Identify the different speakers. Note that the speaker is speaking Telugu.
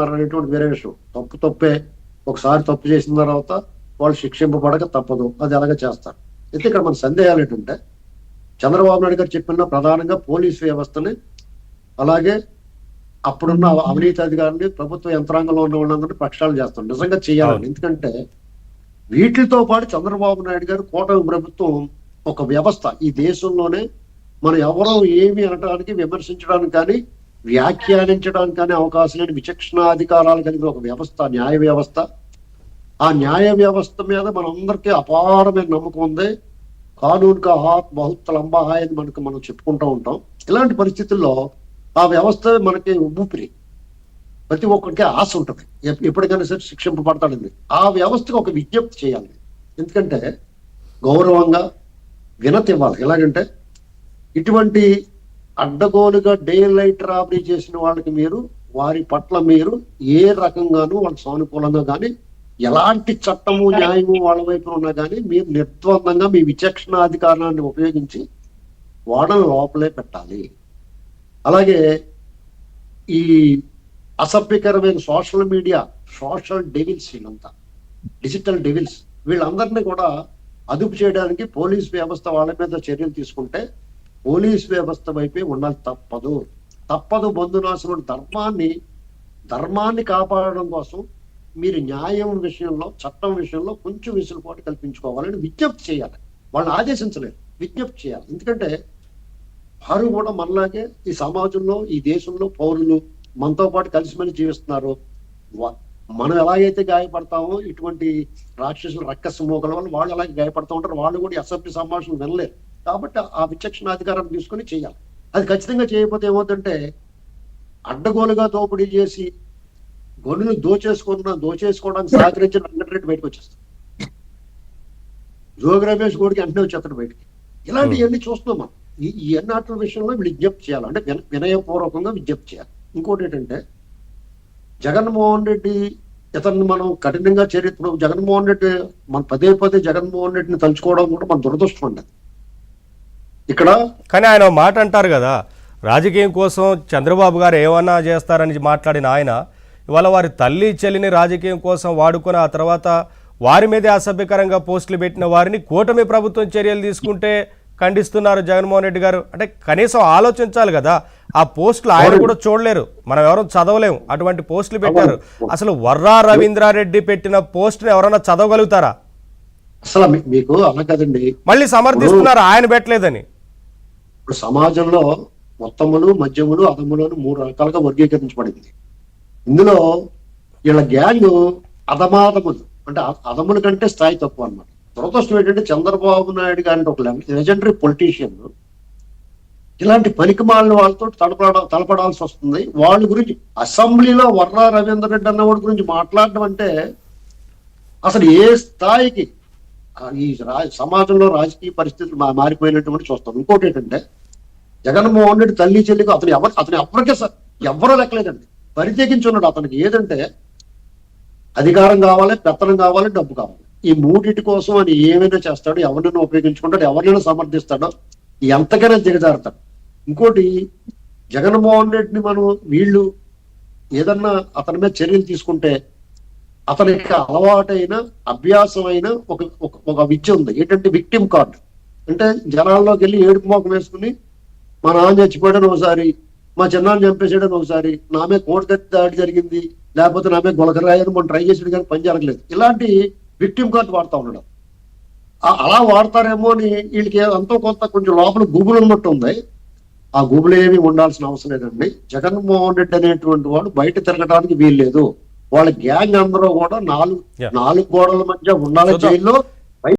Speaker 1: అనేటువంటి వేరే విషయం. తప్పే. ఒకసారి తప్పు చేసిన తర్వాత వాళ్ళు శిక్షింపబడక తప్పదు, అది అలాగే చేస్తారు. అయితే ఇక్కడ మన సందేహాలు ఏంటంటే, చంద్రబాబు నాయుడు గారు చెప్పిన ప్రధానంగా పోలీస్ వ్యవస్థని, అలాగే అప్పుడున్న అవినీతి అధికారులని, ప్రభుత్వ యంత్రాంగంలో ఉన్న వాళ్ళందరినీ ప్రక్షాళన చేస్తాం. నిజంగా చేయాలని. ఎందుకంటే వీటితో పాటు చంద్రబాబు నాయుడు గారు కూటమి ప్రభుత్వం ఒక వ్యవస్థ, ఈ దేశంలోనే మనం ఎవరో ఏమి అనడానికి, విమర్శించడానికి కానీ, వ్యాఖ్యానించడానికి కానీ అవకాశం లేని విచక్షణాధికారాలు కలిగిన ఒక వ్యవస్థ, న్యాయ వ్యవస్థ. ఆ న్యాయ వ్యవస్థ మీద మనందరికీ అపారమైన నమ్మకం ఉంది. కానూన్ కా హాత్ బహుత్ లంబా హై అని మనం చెప్పుకుంటూ ఉంటాం. ఇలాంటి పరిస్థితుల్లో ఆ వ్యవస్థ మనకి ఊపిరి. ప్రతి ఒక్కరికి ఆశ ఉంటుంది, ఎప్పటికైనా సరే శిక్షింపబడతాడండి. ఆ వ్యవస్థకు ఒక విజ్ఞప్తి చేయాలి. ఎందుకంటే గౌరవంగా వినతి ఇవ్వాలి. ఎలాగంటే ఇటువంటి అడ్డగోలుగా డే లైట్ రాబరీ చేసిన వాళ్ళకి వారి పట్ల మీరు ఏ రకంగానూ వాళ్ళకి సానుకూలంగా కానీ, ఎలాంటి చట్టము న్యాయము వాళ్ళ వైపు ఉన్నా కానీ మీరు నిర్ద్వందంగా మీ విచక్షణాధికారాన్ని ఉపయోగించి వాళ్ళని లోపలే పెట్టాలి. అలాగే ఈ అసభ్యకరమైన సోషల్ మీడియా, సోషల్ డెవిల్స్, వీళ్ళంతా డిజిటల్ డెవిల్స్, వీళ్ళందరినీ కూడా అదుపు చేయడానికి పోలీస్ వ్యవస్థ వాళ్ళ మీద చర్యలు తీసుకుంటే పోలీస్ వ్యవస్థ వైపే ఉండాలి. తప్పదు బంధునాశనం. ధర్మాన్ని కాపాడడం కోసం మీరు న్యాయం విషయంలో, చట్టం విషయంలో కొంచెం వెసులుబాటు కల్పించుకోవాలని విజ్ఞప్తి చేయాలి. వాళ్ళని ఆదేశించలేరు, విజ్ఞప్తి చేయాలి. ఎందుకంటే వారు కూడా మనలాగే ఈ సమాజంలో, ఈ దేశంలో పౌరులు, మనతో పాటు కలిసిమెలిసి జీవిస్తున్నారు. మనం ఎలాగైతే గాయపడతామో ఇటువంటి రాక్షసులు, రక్కస మోకల వల్ల వాళ్ళు అలాగే గాయపడుతూ ఉంటారు. వాళ్ళు కూడా అసభ్య సంభాషణలు వినలేరు. కాబట్టి ఆ విచక్షణ అధికారాన్ని తీసుకొని చేయాలి. అది ఖచ్చితంగా చేయకపోతే ఏమవుతుందంటే, అడ్డగోలుగా దోపిడీ చేసి గొర్రెలు దోచేసుకోవడానికి సహకరించిన రంగారెడ్డి బయటకు వచ్చేస్తాడు. జోగి రమేష్ గోడికి వెంటనే వచ్చేస్తాడు బయటికి. ఇలాంటివన్నీ చూస్తున్నాం మనం. ఈ అన్నాట్ల విషయంలో విజ్ఞప్తి చేయాలి, అంటే వినయపూర్వకంగా విజ్ఞప్తి చేయాలి. ఇంకోటి ఏంటంటే, జగన్మోహన్ రెడ్డి ఇతన్ని మనం కఠినంగా చరిత్ర, జగన్మోహన్ రెడ్డి మన పదే జగన్మోహన్ రెడ్డిని తలుచుకోవడం కూడా మన దురదృష్టం అండి ఇక్కడ.
Speaker 2: కానీ ఆయన మాట అంటారు కదా, రాజకీయం కోసం చంద్రబాబు గారు ఏమన్నా చేస్తారని మాట్లాడిన ఆయన ఇవాళ వారి తల్లి చెల్లిని రాజకీయం కోసం వాడుకొని ఆ తర్వాత వారి మీదే అసభ్యకరంగా పోస్టులు పెట్టిన వారిని కూటమి ప్రభుత్వం చర్యలు తీసుకుంటే ఖండిస్తున్నారు జగన్మోహన్ రెడ్డి గారు. అంటే కనీసం ఆలోచించాలి కదా. ఆ పోస్టులు ఆయన కూడా చూడలేరు, మనం ఎవరో చదవలేము, అటువంటి పోస్టులు పెట్టారు. అసలు వర్రా రవీంద్రారెడ్డి పెట్టిన పోస్టును ఎవరైనా చదవగలుగుతారా?
Speaker 1: అసలు మీకు అలా కదండి.
Speaker 2: మళ్ళీ సమర్థిస్తున్నారు ఆయన పెట్టలేదని.
Speaker 1: ఇప్పుడు సమాజంలో మొత్తములు, మద్యములు, అదములు అని 3 రకాలుగా వర్గీకరించబడింది. ఇందులో వీళ్ళ గ్యాంగ్ అధమాదములు, అంటే అదముల కంటే స్థాయి తక్కువ అన్నమాట. దురదృష్టం ఏంటంటే చంద్రబాబు నాయుడు గారిని ఒక లెజెండరీ పొలిటీషియన్ ఇలాంటి పనికిమాలిన వాళ్ళతో తలపడాల్సి వస్తుంది. వాళ్ళ గురించి అసెంబ్లీలో వర్రా రవీంద్ర రెడ్డి అన్నవాడి గురించి మాట్లాడడం అంటే అసలు ఏ స్థాయికి ఈ సమాజంలో రాజకీయ పరిస్థితులు మారిపోయినటువంటి చూస్తాం. ఇంకోటి ఏంటంటే, జగన్మోహన్ రెడ్డి తల్లి చెల్లికి అతను ఎవరికే ఎవరో లెక్కలేదండి. పరిత్యగించి ఉన్నాడు. అతనికి ఏదంటే అధికారం కావాలి, పెత్తనం కావాలి, డబ్బు కావాలి. ఈ 3 కోసం అని ఏమైనా చేస్తాడు, ఎవరినైనా ఉపయోగించుకుంటాడు, ఎవరినైనా సమర్థిస్తాడో, ఎంతకైనా దిగజారుతాడు. ఇంకోటి, జగన్మోహన్ రెడ్డిని వీళ్ళు ఏదన్నా అతని మీద చర్యలు తీసుకుంటే అతనికి అలవాటైన, అభ్యాసమైన ఒక విద్య ఉంది. ఏంటంటే విక్టిమ్ కార్డు. అంటే జనాల్లోకి వెళ్ళి ఏడుపు మోకం వేసుకుని, మా నాన్న చచ్చిపోయాడని ఒకసారి, మా చిన్నాన్ని చంపేసాడని ఒకసారి, నామే కోడి దాడి జరిగింది, లేకపోతే నామే గొలకరాయని మనం ట్రై చేసాడు కానీ పని జరగలేదు, ఇలాంటి విక్టిమ్ కార్డు వాడుతూ ఉండడం. అలా వాడతారేమో అని వీళ్ళకి ఎంతో కొంత కొంచెం లోపల గూగుల్ ఉన్నట్టు ఉంది. ఆ గూగుల్ ఏమి ఉండాల్సిన అవసరం లేదండి. జగన్మోహన్ రెడ్డి అనేటువంటి వాడు బయట తిరగడానికి వీల్లేదు. వాళ్ళ గ్యాంగ్ అందరూ కూడా నాలుగు గోడల మధ్య ఉండాలి జైల్లో.